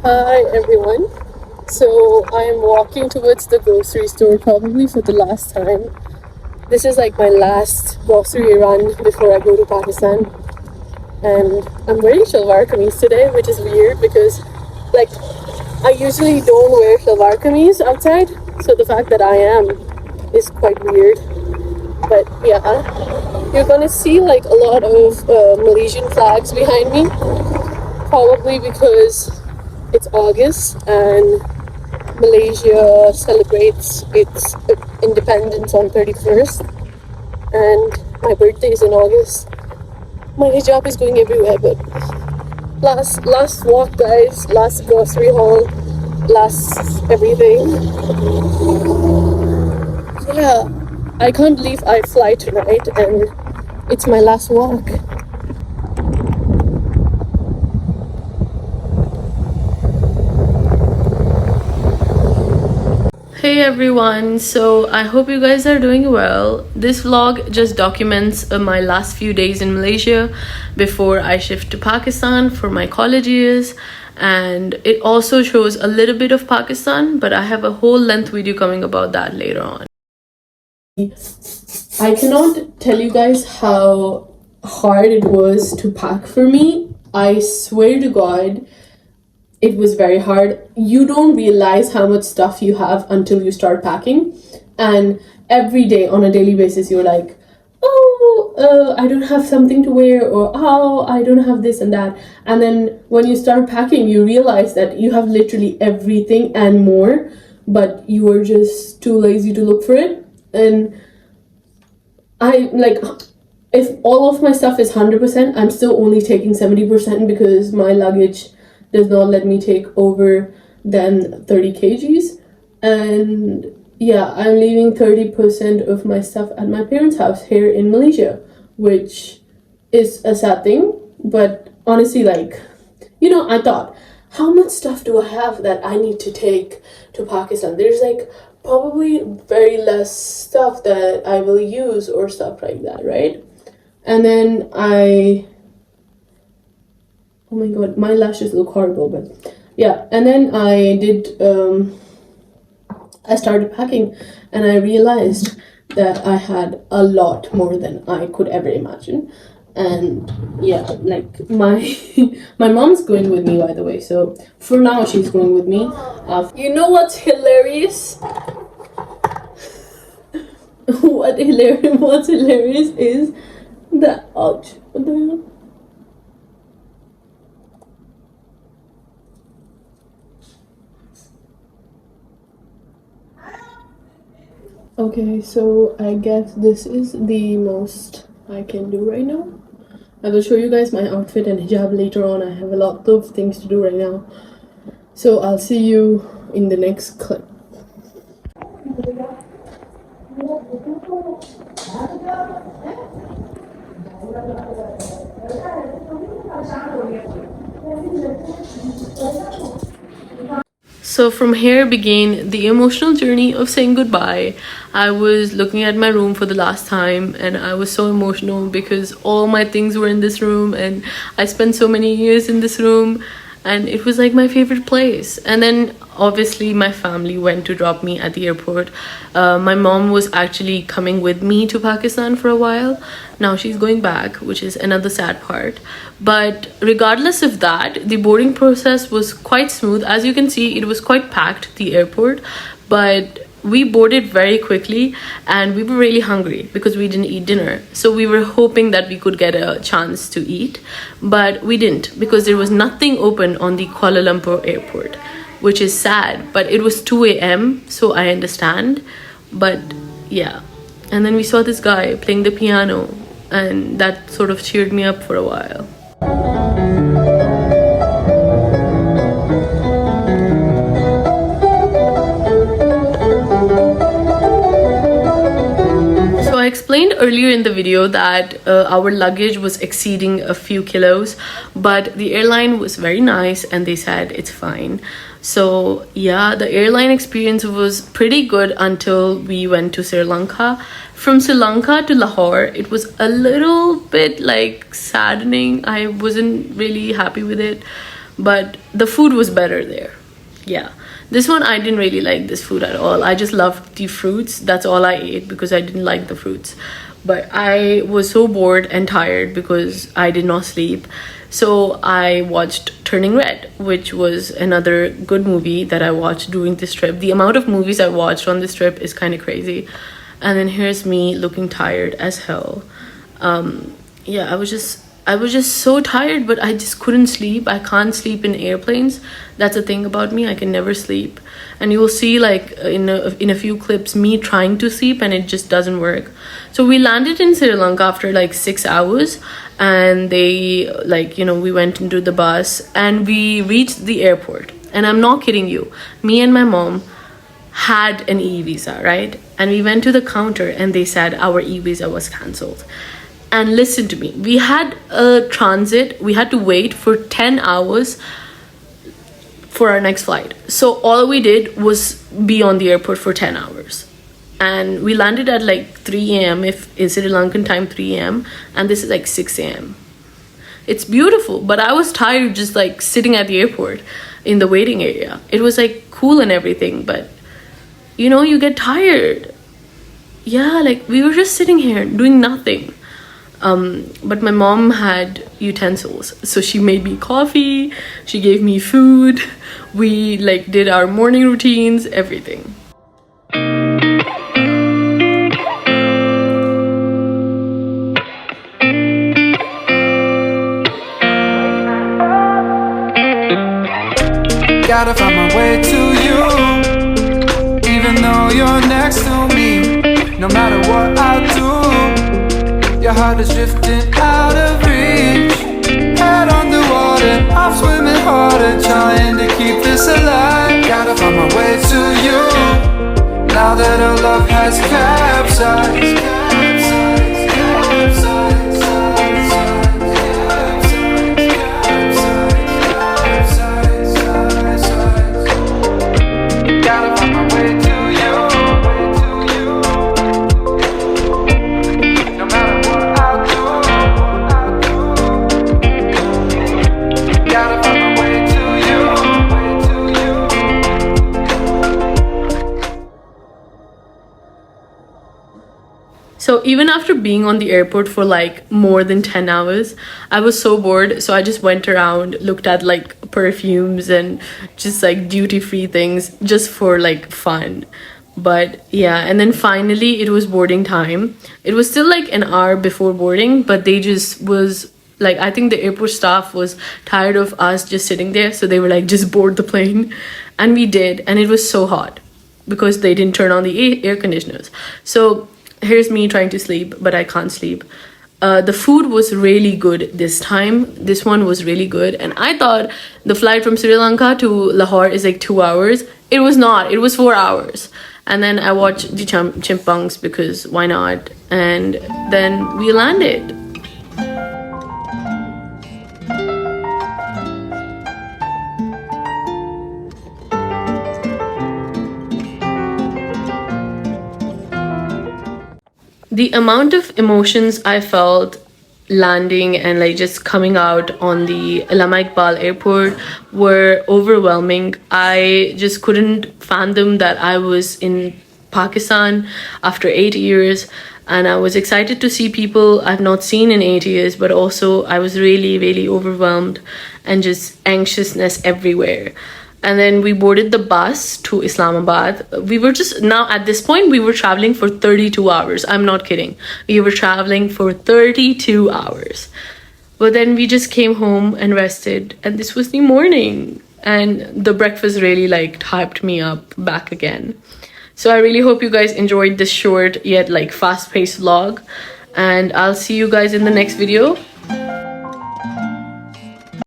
Hi everyone. So I'm walking towards the grocery store probably for the last time. This is like my last grocery run before I go to Pakistan. And I'm wearing shalwar kameez today, which is weird because like I usually don't wear shalwar kameez outside. So the fact that I am is quite weird. But yeah, you're gonna see like a lot of Malaysian flags behind me. Probably because it's August and Malaysia celebrates its independence on 31st, and my birthday is in August. My hijab is going everywhere, but last walk, guys, last grocery haul, last everything. Yeah, I can't believe I fly tonight and it's my last walk. Hey everyone, so I hope you guys are doing well. This vlog just documents my last few days in Malaysia before I shift to Pakistan for my college years, and it also shows a little bit of Pakistan, but I have a whole length video coming about that later on. I cannot tell you guys how hard it was to pack for me. I swear to God, it was very hard. You don't realize how much stuff you have until you start packing, and every day on a daily basis you're like, oh, I don't have something to wear, or oh, I don't have this and that. And then when you start packing, you realize that you have literally everything and more, but you are just too lazy to look for it. And I like, if all of my stuff is 100%, I'm still only taking 70% because my luggage does not let me take over than 30 kgs. And yeah, I'm leaving 30% of my stuff at my parents' house here in Malaysia, which is a sad thing. But honestly, like, I thought, how much stuff do I have that I need to take to Pakistan? There's like probably very less stuff that I will use or stuff like that, right? And then oh my god, my lashes look horrible, but yeah. And then I started packing, and I realized that I had a lot more than I could ever imagine. And yeah, like my my mom's going with me, by the way, so for now she's going with me. You know what's hilarious? What's hilarious is that, ouch, what the hell? Okay, so I guess this is the most I can do right now. I will show you guys my outfit and hijab later on. I have a lot of things to do right now. So I'll see you in the next clip. So from here began the emotional journey of saying goodbye. I was looking at my room for the last time and I was so emotional because all my things were in this room and I spent so many years in this room and it was like my favorite place. And then obviously my family went to drop me at the airport. My mom was actually coming with me to Pakistan for a while. Now she's going back, which is another sad part. But regardless of that, the boarding process was quite smooth. As you can see, it was quite packed, the airport, but we boarded very quickly and we were really hungry because we didn't eat dinner. So we were hoping that we could get a chance to eat, but we didn't because there was nothing open on the Kuala Lumpur airport, which is sad. But it was 2 a.m, so I understand. But yeah, and then we saw this guy playing the piano and that sort of cheered me up for a while. I explained earlier in the video that our luggage was exceeding a few kilos, but the airline was very nice and they said it's fine. So yeah, the airline experience was pretty good until we went to Sri Lanka. From Sri Lanka to Lahore, it was a little bit like saddening. I wasn't really happy with it, but the food was better there. Yeah, this one I didn't really like this food at all. I just loved the fruits. That's all I ate because I didn't like the fruits. But I was so bored and tired because I did not sleep. So I watched Turning Red, which was another good movie that I watched during this trip. The amount of movies I watched on this trip is kind of crazy. And then here's me looking tired as hell. Yeah, I was just so tired, but I just couldn't sleep. I can't sleep in airplanes. That's the thing about me. I can never sleep. And you will see like in a few clips me trying to sleep and it just doesn't work. So we landed in Sri Lanka after like 6 hours, and they like, you know, we went into the bus and we reached the airport. And I'm not kidding you. Me and my mom had an e-visa, right? And we went to the counter and they said our e-visa was cancelled. And listen to me, we had a transit, we had to wait for 10 hours for our next flight. So all we did was be on the airport for 10 hours. And we landed at like 3 a.m. if in Sri Lankan time, 3 a.m. And this is like 6 a.m. It's beautiful, but I was tired just like sitting at the airport in the waiting area. It was like cool and everything, but you know, you get tired. Yeah, like we were just sitting here doing nothing. But my mom had utensils, so she made me coffee, she gave me food, we like did our morning routines, everything. Gotta find my way to you, even though you're next to me. No matter what I do, your heart is drifting out of reach. Head underwater, I'm swimming harder, trying to keep this alive. Gotta find my way to you, now that our love has capsized. So even after being on the airport for like more than 10 hours, I was so bored. So I just went around, looked at like perfumes and just like duty-free things just for like fun. But yeah, and then finally it was boarding time. It was still like an hour before boarding, but they just was like, I think the airport staff was tired of us just sitting there. So they were like, just board the plane. And we did. And it was so hot because they didn't turn on the air conditioners. So here's me trying to sleep, but I can't sleep. The food was really good this time. This one was really good. And I thought the flight from Sri Lanka to Lahore is like 2 hours. It was not. It was 4 hours. And then I watched the chimpanzees because why not? And then we landed. The amount of emotions I felt landing and like just coming out on the Allama Iqbal airport were overwhelming. I just couldn't fathom that I was in Pakistan after 8 years, and I was excited to see people I've not seen in 8 years, but also I was really, really overwhelmed and just anxiousness everywhere. And then we boarded the bus to Islamabad. We were just, now at this point, we were traveling for 32 hours. I'm not kidding. We were traveling for 32 hours. But then we just came home and rested. And this was the morning. And the breakfast really like hyped me up back again. So I really hope you guys enjoyed this short yet like fast-paced vlog. And I'll see you guys in the next video.